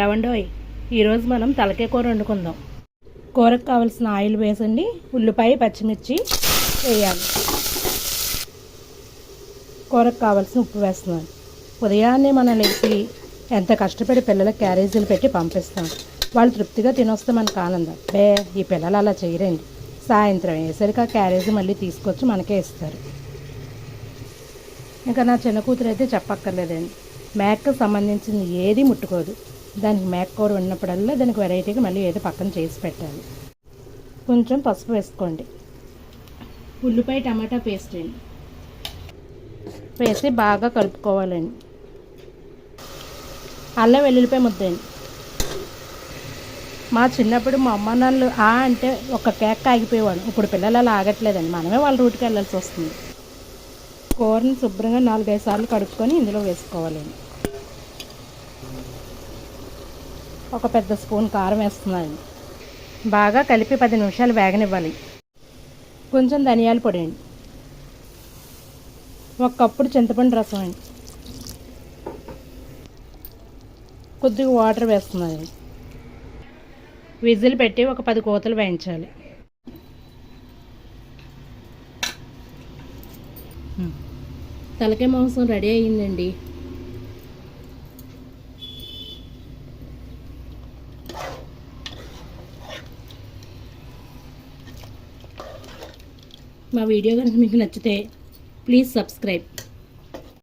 ఏవండోయ్, ఈరోజు మనం తలకాయ కూర వండుకుందాం. కూరకు కావాల్సిన ఆయిల్ వేసండి, ఉల్లిపాయ పచ్చిమిర్చి వేయాలి. కూరకు కావాల్సిన ఉప్పు వేస్తున్నాను. ఉదయాన్నే మనం లేచి ఎంత కష్టపడి పిల్లలకు క్యారేజీలు పెట్టి పంపిస్తాం. వాళ్ళు తృప్తిగా తినొస్తే మనకు ఆనందం. ఈ పిల్లలు అలా చేయరండి. సాయంత్రం వేసరికి ఆ క్యారేజీ మళ్ళీ తీసుకొచ్చి మనకే ఇస్తారు. ఇంకా నా చిన్న కూతురు అయితే చెప్పక్కర్లేదండి. మేకకు సంబంధించింది ఏది ముట్టుకోదు. దానికి మేక కూర ఉన్నప్పుడల్లా దానికి వెరైటీగా మళ్ళీ ఏదో పక్కన చేసి పెట్టాలి. కొంచెం పసుపు వేసుకోండి. ఉల్లిపాయ టమాటా పేస్ట్ అండి వేసి బాగా కలుపుకోవాలండి. అల్లం వెల్లుల్లిపాయ ముద్దండి. మా చిన్నప్పుడు మా అమ్మ నాన్నలు అంటే ఒక కేక్ ఆగిపోయేవాడు. ఇప్పుడు పిల్లలు అలా ఆగట్లేదండి. మనమే వాళ్ళ రూట్కి వెళ్ళాల్సి వస్తుంది. కూరని శుభ్రంగా 4-5 సార్లు కడుక్కొని ఇందులో వేసుకోవాలండి. ఒక పెద్ద స్పూన్ కారం వేస్తున్నాను. బాగా కలిపి 10 నిమిషాలు వేగనివ్వాలి. కొంచెం ధనియాల పొడి అండి, ఒక కప్పుడు చింతపండు రసం అండి, కొద్దిగా వాటర్ వేస్తున్నాను. విజిల్ పెట్టి ఒక 10 కోతలు వేయించాలి. తలకాయ మాంసం రెడీ అయ్యిందండి. మా వీడియో కనుక మీకు నచ్చితే ప్లీజ్ సబ్స్క్రైబ్.